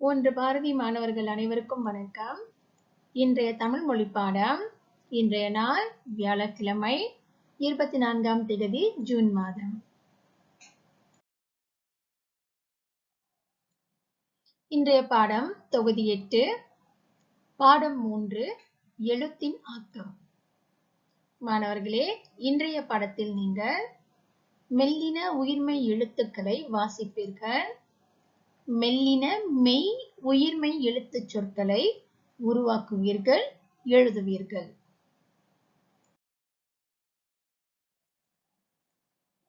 ஒன்று பாரதி மாணவர்கள் அனைவருக்கும் வணக்கம். இன்றைய தமிழ் மொழி பாடம். இன்றைய நாள் வியாழக்கிழமை, 24ஆம் தேதி ஜூன் மாதம். இன்றைய பாடம் தொகுதி 8, பாடம் 3, எழுத்தின் ஆக்கம். மாணவர்களே, இன்றைய பாடத்தில் நீங்கள் மெல்லின உயிர்மெய் எழுத்துக்களை வாசிப்பீர்கள். மெல்லின மெய் உயிர்மெய் எழுத்துச் சொற்களை உருவாக்குவீர்கள், எழுதுவீர்கள்.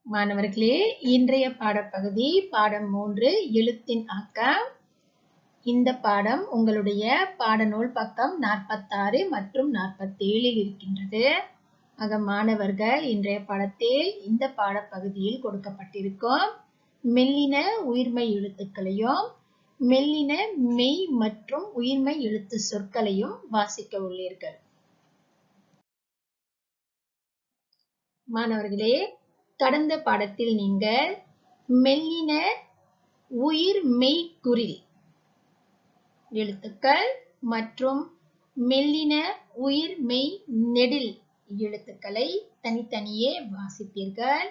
மாணவர்களே, இன்றைய பாடப்பகுதி பாடம் 3, எழுத்தின் ஆக்கம். இந்த பாடம் உங்களுடைய பாடநூல் பக்கம் 46 மற்றும் 47 இருக்கின்றது. ஆக மாணவர்கள் இன்றைய பாடத்தில் இந்த பாடப்பகுதியில் கொடுக்கப்பட்டிருக்கும் மெல்லின உயிர்மெய் எழுத்துக்களையும் மெல்லின மெய் மற்றும் உயிர்மெய் எழுத்து சொற்களையும் வாசிக்க உள்ளீர்கள். மாணவர்களே, கடந்த பாடத்தில் நீங்கள் மெல்லின உயிர் மெய் குறில் எழுத்துக்கள் மற்றும் மெல்லின உயிர் மெய் நெடில் எழுத்துக்களை தனித்தனியே வாசிப்பீர்கள்.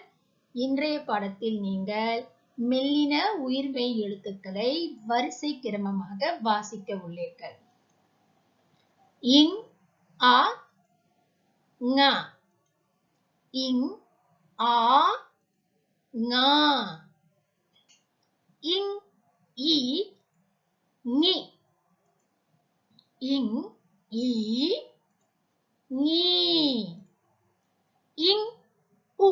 இன்றைய பாடத்தில் நீங்கள் மெல்லின உயிர்மெய் எழுத்துக்களை வரிசை கிரமமாக வாசிக்க உள்ளீர்கள். இங், ஆ, ங. இங், ஆ, ங. இங், ஈ, ஞி. இங், ஈ, ஞி. இங், உ,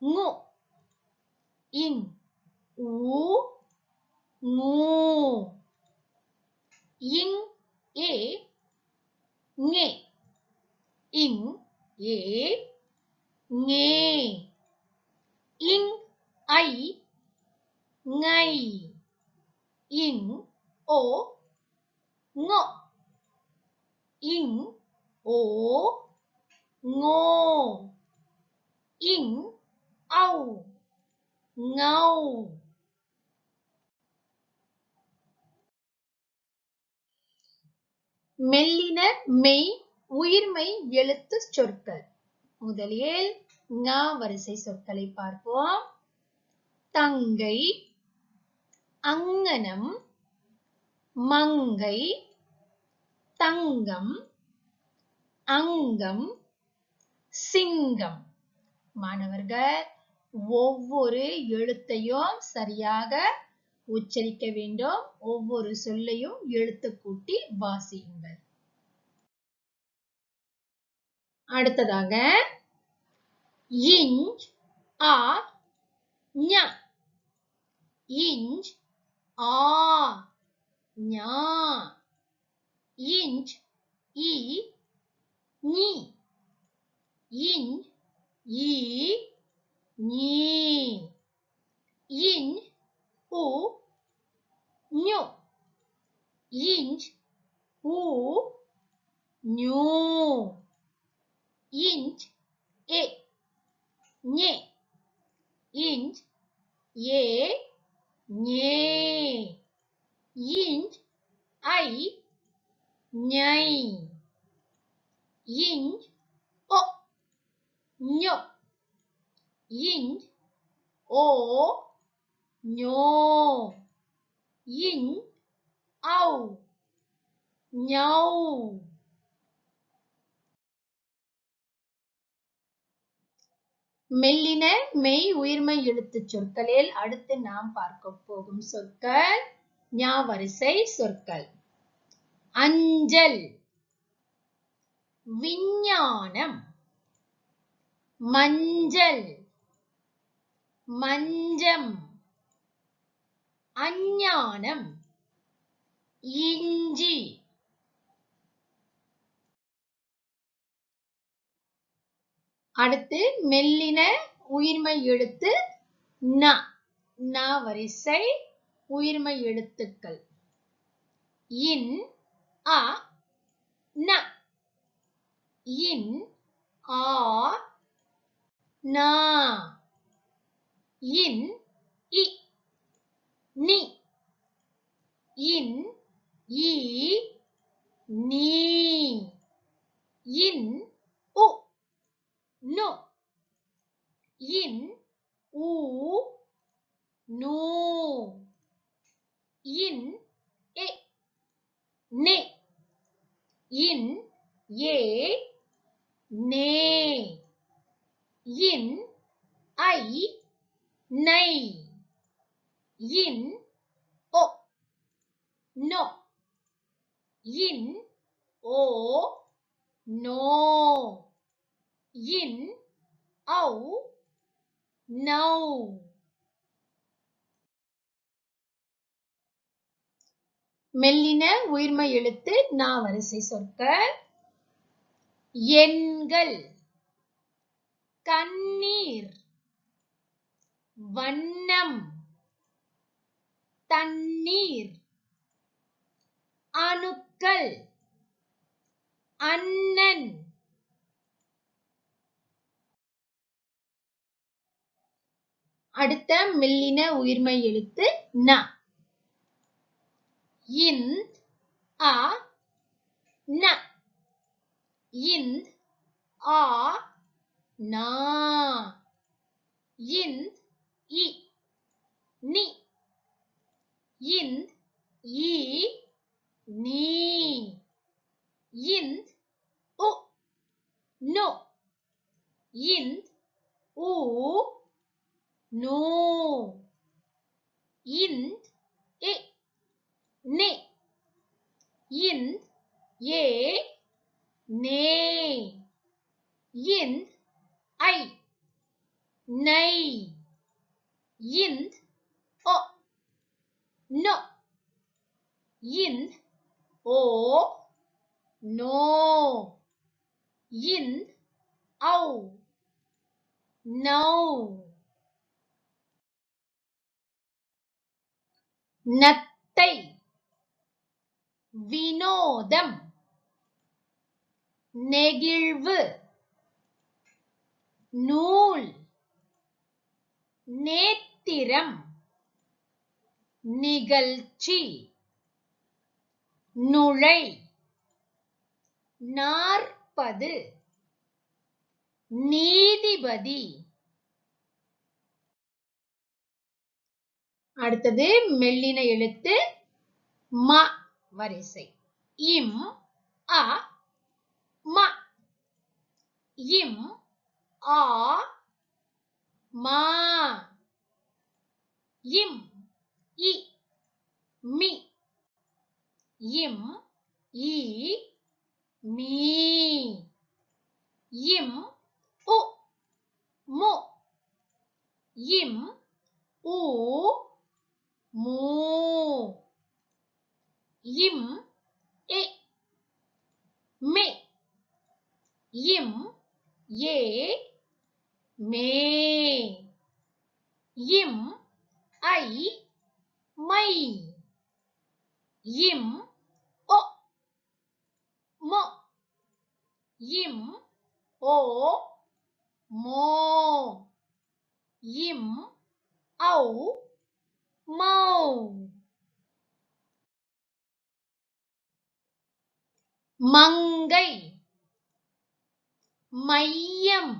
ங்கு. இங், ஊ, ங்கு. இங், ஏ, ஞே. இங், ஏ, ஞே. இங், ஐ, ஞை. இங், ஓ, ngọ. இங், ஓ, ngô. இங், ஔ, ngâu. மெல்லின மெய் உயிர்மெய் எழுத்து சொற்கள். முதலில் ங வரிசை சொற்களை பார்ப்போம். தங்கை, அங்ஙனம், மங்கை, தங்கம், அங்கம், சிங்கம். மாணவர்கள் ஒவ்வொரு எழுத்தையும் சரியாக உச்சரிக்க வேண்டும். ஒவ்வொரு சொல்லையும் எழுத்து கூட்டி வாசியுங்கள். அடுத்ததாக இஞ்ச், ஆ, ஞ. இஞ்ச், ஆ, ஞ. இஞ்ச், ஈ, ஞி. இஞ்ச், ஈ, ஞி. இஞ்ச், உ, ஞு. இஞ்ச், ஊ, ஞு. இஞ்ச், ஏ, ஞே. இஞ்ச், ஏ, ஞே. இஞ்ச், ஐ, ஞை. இஞ்ச், ஒ, ஞொ. இஞ்ச், ஓ, ஞோ. இஞ்ச், ஔ, ஞௌ. மெல்லின மெய் உயிர்மெய் எழுத்துச் சொற்களில் அடுத்து நாம் பார்க்க போகும் சொற்கள் ஞ வரிசை சொற்கள். அஞ்சல், விஞ்ஞானம், மஞ்சள், மஞ்சம், அஞ்ஞானம், இஞ்சி. அடுத்து மெல்லின உயிர்மெய் எழுத்து ந. ந வரிசை உயிர்மெய் எழுத்துக்கள். இன், அ, ந. இன், ஆ, ந. இன், இ, நி. இன் ஈ நீ இன் உ நு இன் ஊ நூ இன் எ நெ இன் ஏ நே இன் ஐ நை இன் ஒ நோ இன் ஓ நோ இன் ஔ நௌ மெல்லின உயிர்மை எழுத்து நா வரிசை சொற்கள் எண்கள் கண்ணீர் வண்ணம் தண்ணீர் அணுக்கள் அண்ணன் அடுத்த மெல்லின உயிர்மை எழுத்து ந இந்த் அ ந இந்த் ஆ நா இந்த் இ நி இந்த் ஈ நீ இந்த் உ நு இந்த் ஊ நூ இந்த் எ நெ இந்த் ஏ நே இந்த் ஐ நை இந்த் ஒ நோ இந்த் ஓ நோ இந்த் ஔ நௌ நத்தை வினோதம் நெகிழ்வு நூல் நேத்திரம் நிகழ்ச்சி நுழை 40 நீதிபதி அடுத்தது மெல்லின எழுத்து ம வரிசை இம் அ ம இம் ஆ மா இம் இ மி இம் ஈ மீ இம் உ மு இம் ஊ மூ இம் எ மெ இம் ஏ மே இம் ஐ மை இம் ஒ மொ இம் ஓ மோ இம் ஔ மௌ மங்கை மையம்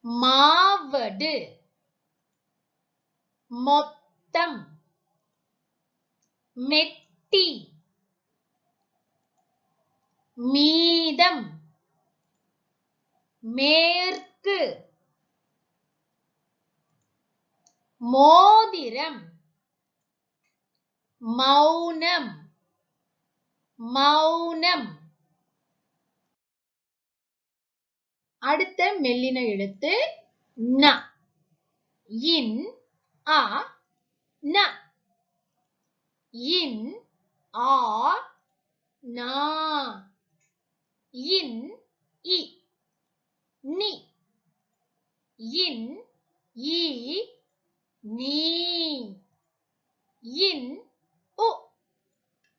மாவடு மொத்தம் மெட்டி மீதம் மேற்கு மோதிரம் மௌனம் மௌனம் அடுத்த மெல்லின எழுத்து ந இன் அ ந இன் ஆ நா இன் இ நி இன் ஈ நீ இன் உ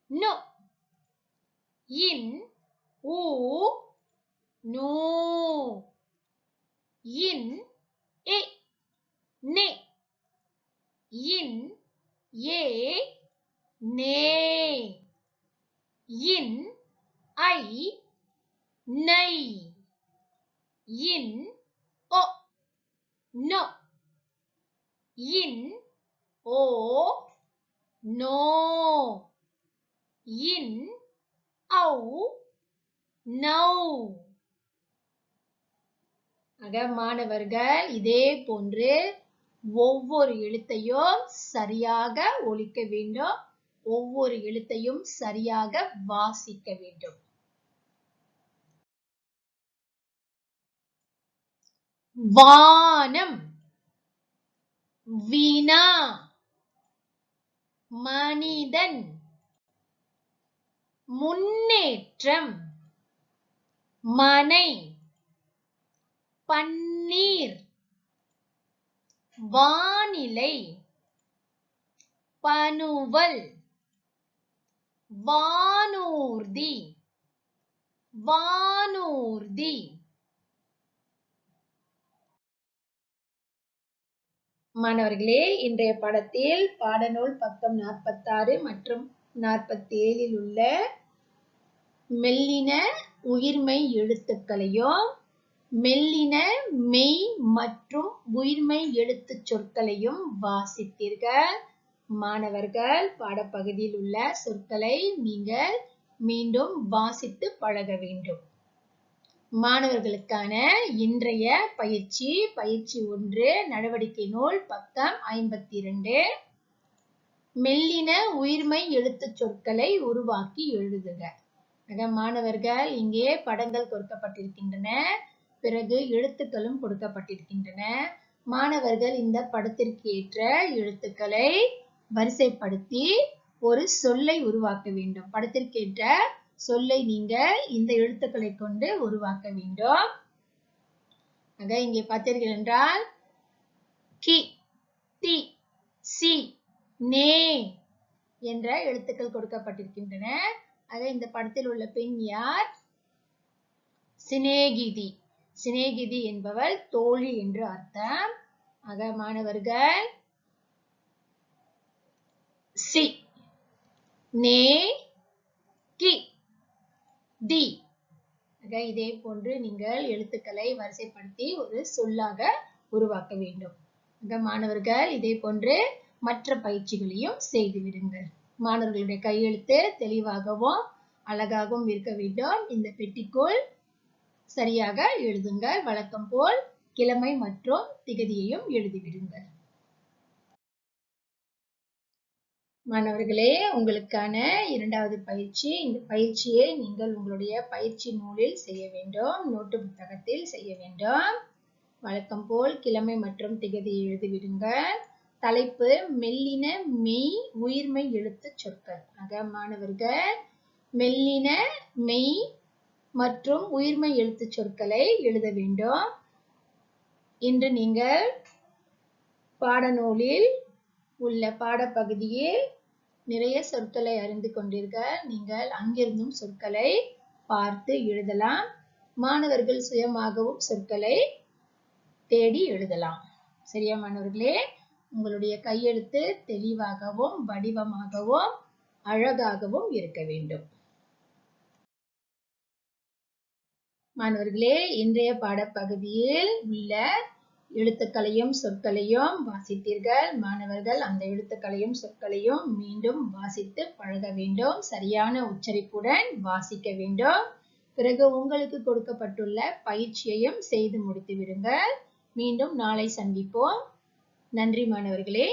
நு இன் ஊ நூ இன் எ நெ இன் ஏ நே. இன் ஐ நை. இன் ஒ நோ. இன் ஓ நோ. இன் ஔ நௌ. ஆக மாணவர்கள் இதே போன்று ஒவ்வொரு எழுத்தையும் சரியாக ஒலிக்க வேண்டும். ஒவ்வொரு எழுத்தையும் சரியாக வாசிக்க வேண்டும். வானம், வினா, மனிதன், முன்னேற்றம், மனை, பன்னீர், வானிலை, பனுவல், வானூர்தி, வானூர்தி. மாணவர்களே, இன்றைய பாடத்தில் பாடநூல் பக்கம் 46 மற்றும் 47 உள்ள மெல்லின உயிர்மெய் எழுத்துக்களையும் மெல்லின மெய் மற்றும் உயிர்மெய் எழுத்துச் சொற்களையும் வாசித்தீர்கள். மாணவர்கள் பாடப்பகுதியில் உள்ள சொற்களை நீங்கள் மீண்டும் வாசித்து பழக வேண்டும். மாணவர்களுக்கான இன்றைய பயிற்சி 1 நடவடிக்கை நூல் பக்கம் 52. மெல்லின உயிர்மெய் எழுத்துச் சொற்களை உருவாக்கி எழுதுக. மாணவர்கள் இங்கே படங்கள் கொடுக்கப்பட்டிருக்கின்றன. பிறகு எழுத்துக்களும் கொடுக்கப்பட்டிருக்கின்றன. மாணவர்கள் இந்த படத்திற்கு ஏற்ற எழுத்துக்களை வரிசைப்படுத்தி ஒரு சொல்லை உருவாக்க வேண்டும். படத்திற்கேற்ற சொல்லை நீங்கள் இந்த எழுத்துக்களை கொண்டு உருவாக்க வேண்டும். ஆக இங்கே பார்த்தீர்கள் என்றால் கி, தி, சி, நே என்ற எழுத்துக்கள் கொடுக்கப்பட்டிருக்கின்றன. ஆக இந்த படத்தில் உள்ள பெண் யார்? சினேகிதி. சினேகிதி என்பவள் தோழி என்று அர்த்தம். ஆக மாணவர்கள் சி, நே, கி, தி. இதே போன்று நீங்கள் எழுத்துக்களை வரிசைப்படுத்தி ஒரு சொல்லாக உருவாக்க வேண்டும். மாணவர்கள் இதே போன்று மற்ற பயிற்சிகளையும் செய்து விடுங்கள். மாணவர்களுடைய கையெழுத்து தெளிவாகவும் அழகாகவும் இருக்க வேண்டும். இந்த பெட்டிக்குள் சரியாக எழுதுங்கள். வழக்கம் போல் கிழமை மற்றும் திகதியையும் எழுதிவிடுங்கள். மாணவர்களே, உங்களுக்கான இரண்டாவது பயிற்சி. இந்த பயிற்சியை நீங்கள் உங்களுடைய பயிற்சி நூலில் செய்ய வேண்டும். நோட்டு புத்தகத்தில் செய்ய வேண்டும். வழக்கம் போல் கிழமை மற்றும் திகதியை எழுதிவிடுங்கள். தலைப்பு மெல்லின மெய் உயிர்மெய் எழுத்துச் சொற்கள். ஆக மாணவர்கள் மெல்லின மெய் மற்றும் உயிர்மெய் எழுத்துச் சொற்களை எழுத வேண்டும். இன்று நீங்கள் பாடநூலில் உள்ள பாடப்பகுதியில் நிறைய சொற்களை அறிந்து கொண்டீர்கள். நீங்கள் அங்கிருந்தும் சொற்களை பார்த்து எழுதலாம். மாணவர்கள் சுயமாகவும் சொற்களை தேடி எழுதலாம். சரியா மாணவர்களே? உங்களுடைய கையெழுத்து தெளிவாகவும் வடிவமாகவும் அழகாகவும் இருக்க வேண்டும். மாணவர்களே, இன்றைய பாடப்பகுதியில் உள்ள எழுத்துக்களையும் சொற்களையும் வாசித்தீர்கள். மாணவர்கள் அந்த எழுத்துக்களையும் சொற்களையும் மீண்டும் வாசித்து பழக வேண்டும். சரியான உச்சரிப்புடன் வாசிக்க வேண்டும். பிறகு உங்களுக்கு கொடுக்கப்பட்டுள்ள பயிற்சியையும் செய்து முடித்து விடுங்கள். மீண்டும் நாளை சந்திப்போம். நன்றி மாணவர்களே.